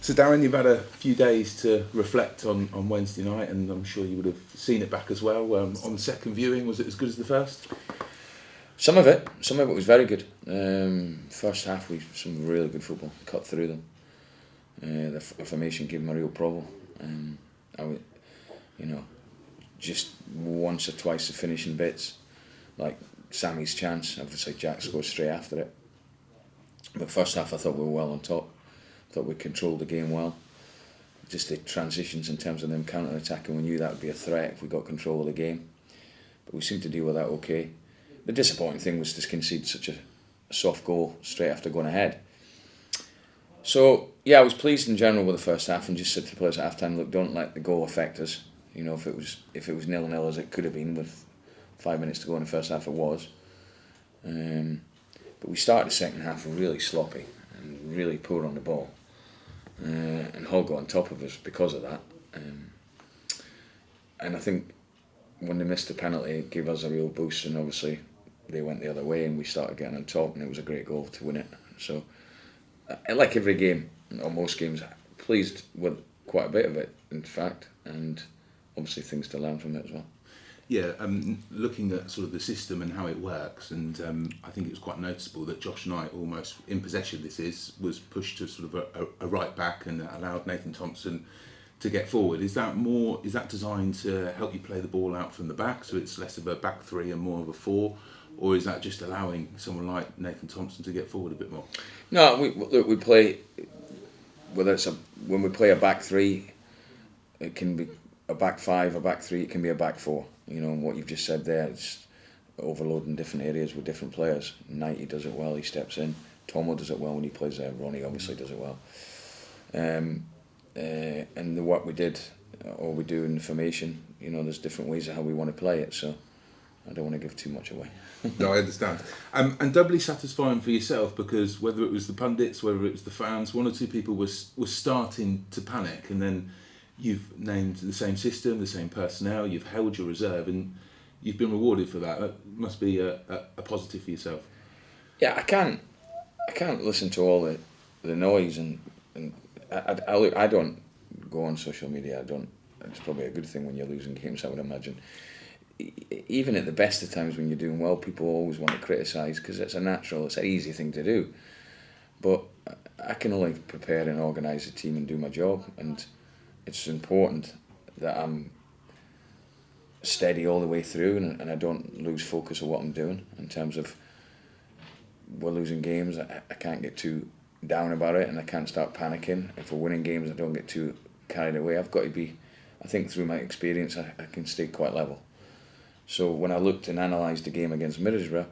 So Darren, you've had a few days to reflect on Wednesday night, and I'm sure you would have seen it back as well. On second viewing, was it as good as the first? Some of it was very good. First half, we some really good football, cut through them. The formation gave them a real problem. Just once or twice the finishing bits, like Sammy's chance. Obviously, Jack scored straight after it. But first half, I thought we were well on top. Thought we controlled the game well. Just the transitions in terms of them counter-attacking, we knew that would be a threat if we got control of the game. But we seemed to deal with that okay. The disappointing thing was to concede such a soft goal straight after going ahead. So, yeah, I was pleased in general with the first half and just said to the players at half-time, look, don't let the goal affect us. You know, if it was 0-0 as it could have been with 5 minutes to go in the first half, it was. But we started the second half really sloppy and really poor on the ball. And Hull got on top of us because of that. And I think when they missed the penalty, it gave us a real boost, and obviously they went the other way and we started getting on top, and it was a great goal to win it. So, like every game, or most games, pleased with quite a bit of it, in fact, and obviously things to learn from it as well. Yeah, looking at sort of the system and how it works, and I think it was quite noticeable that Josh Knight, almost in possession was pushed to sort of a right back and allowed Nathan Thompson to get forward. Is that designed to help you play the ball out from the back, so it's less of a back three and more of a four, or is that just allowing someone like Nathan Thompson to get forward a bit more? No, we play, when we play a back three, it can be a back five, a back three, it can be a back four. You know, what you've just said there, it's overloading different areas with different players. Knight, he does it well, he steps in. Tomo does it well when he plays there. Ronnie obviously does it well. And the work we did, or we do in the formation, you know, there's different ways of how we want to play it, so I don't want to give too much away. No, I understand. And doubly satisfying for yourself, because whether it was the pundits, whether it was the fans, one or two people was starting to panic, and then you've named the same system, the same personnel, you've held your reserve, and you've been rewarded for that. That must be a positive for yourself. Yeah, I can't listen to all the noise, and I don't go on social media. I don't. It's probably a good thing when you're losing games, I would imagine. Even at the best of times when you're doing well, people always want to criticise because it's an easy thing to do. But I can only prepare and organise a team and do my job, and it's important that I'm steady all the way through and I don't lose focus of what I'm doing. In terms of we're losing games, I can't get too down about it, and I can't start panicking. If we're winning games, I don't get too carried away. I've got to be, I think through my experience, I can stay quite level. So when I looked and analysed the game against Middlesbrough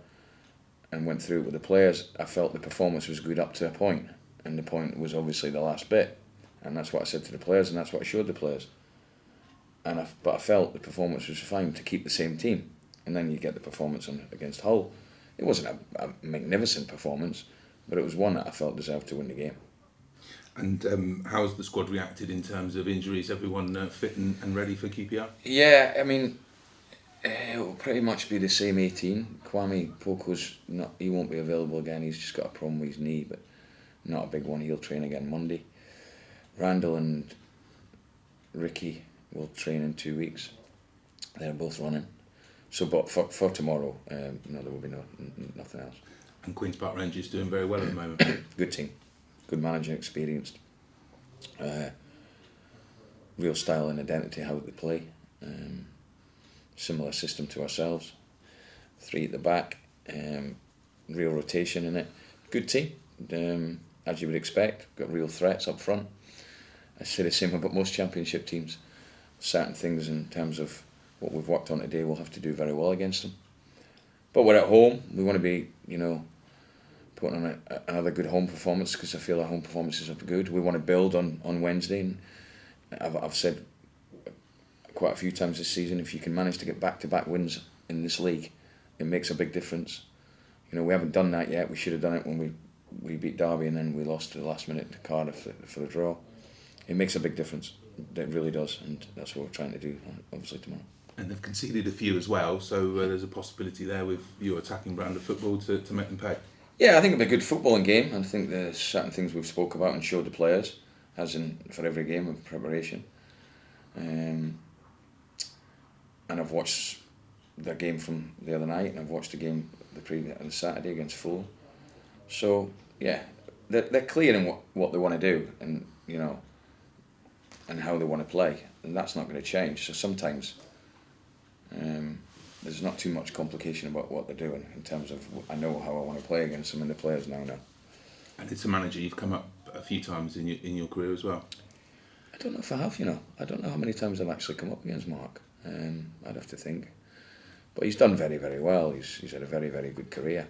and went through it with the players, I felt the performance was good up to a point, and the point was obviously the last bit. And that's what I said to the players, and that's what I showed the players. But I felt the performance was fine to keep the same team. And then you get the performance against Hull. It wasn't a magnificent performance, but it was one that I felt deserved to win the game. And how's the squad reacted in terms of injuries? Everyone fit and ready for QPR? Yeah, I mean, it will pretty much be the same 18. Kwame Poko's he won't be available again. He's just got a problem with his knee, but not a big one. He'll train again Monday. Randall and Ricky will train in 2 weeks. They're both running. So, but for tomorrow, there will be nothing else. And Queen's Park Rangers doing very well at the moment. Good team, good manager, experienced. Real style and identity how they play. Similar system to ourselves. 3 at the back. Real rotation in it. Good team, as you would expect. Got real threats up front. I say the same about most championship teams. Certain things in terms of what we've worked on today, we'll have to do very well against them. But we're at home. We want to be, putting on another good home performance, because I feel our home performances are good. We want to build on Wednesday. And I've said quite a few times this season, if you can manage to get back-to-back wins in this league, it makes a big difference. We haven't done that yet. We should have done it when we beat Derby, and then we lost to the last minute to Cardiff for the draw. It makes a big difference. It really does, and that's what we're trying to do, obviously, tomorrow. And they've conceded a few as well, so there's a possibility there with your attacking brand of football to make them pay. Yeah, I think it'll be a good footballing game, and I think there's certain things we've spoke about and showed the players. as in for every game of preparation. And I've watched their game from the other night, and I've watched the game on Saturday against Fulham. So yeah, they're clear in what they want to do, and and how they want to play, and that's not going to change. So sometimes there's not too much complication about what they're doing in terms of I know how I want to play against them, and the players now know. And it's a manager you've come up a few times in your career as well. I don't know if I have, I don't know how many times I've actually come up against Mark. I'd have to think. But he's done very, very well. He's had a very, very good career.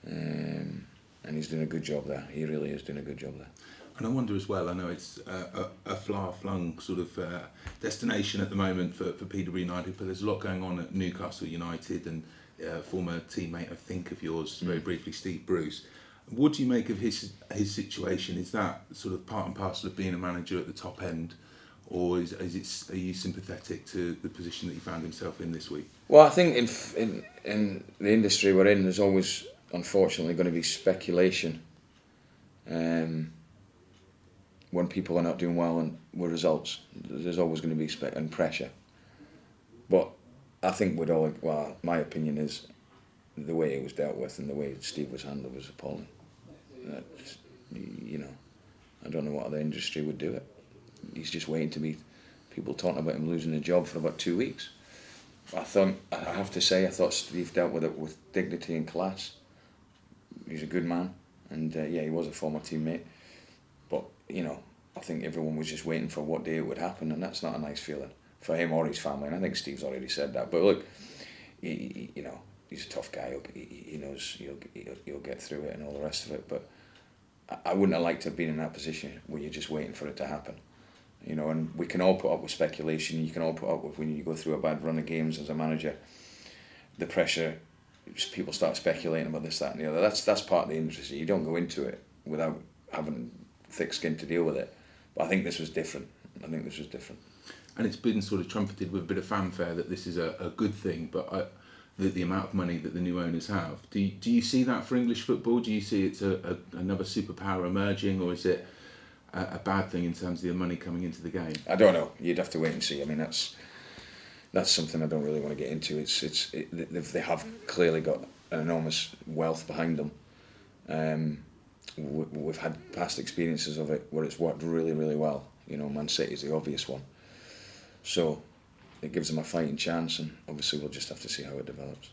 And he's doing a good job there. He really is doing a good job there. And I wonder as well, I know it's a far-flung sort of destination at the moment for Peterborough United, but there's a lot going on at Newcastle United, and former teammate, I think, of yours, very briefly, Steve Bruce. What do you make of his situation? Is that sort of part and parcel of being a manager at the top end, or are you sympathetic to the position that he found himself in this week? Well, I think in the industry we're in, there's always, unfortunately, going to be speculation. When people are not doing well and with results, there's always going to be and pressure. But I think my opinion is the way it was dealt with and the way Steve was handled was appalling. I don't know what other industry would do it. He's just waiting to be people talking about him losing a job for about 2 weeks. I thought Steve dealt with it with dignity and class. He's a good man, and he was a former teammate. But I think everyone was just waiting for what day it would happen, and that's not a nice feeling for him or his family. And I think Steve's already said that. But look, he's a tough guy. He knows he'll get through it and all the rest of it. But I wouldn't have liked to have been in that position where you're just waiting for it to happen. And we can all put up with speculation. You can all put up with when you go through a bad run of games as a manager, the pressure. People start speculating about this, that, and the other. That's part of the industry. You don't go into it without having thick skin to deal with it. But I think this was different. And it's been sort of trumpeted with a bit of fanfare that this is a good thing, but the amount of money that the new owners have. Do you see that for English football? Do you see it's another superpower emerging, or is it a bad thing in terms of the money coming into the game? I don't know. You'd have to wait and see. I mean, that's something I don't really want to get into. They have clearly got an enormous wealth behind them. We've had past experiences of it where it's worked really, really well. Man City is the obvious one. So it gives them a fighting chance, and obviously we'll just have to see how it develops.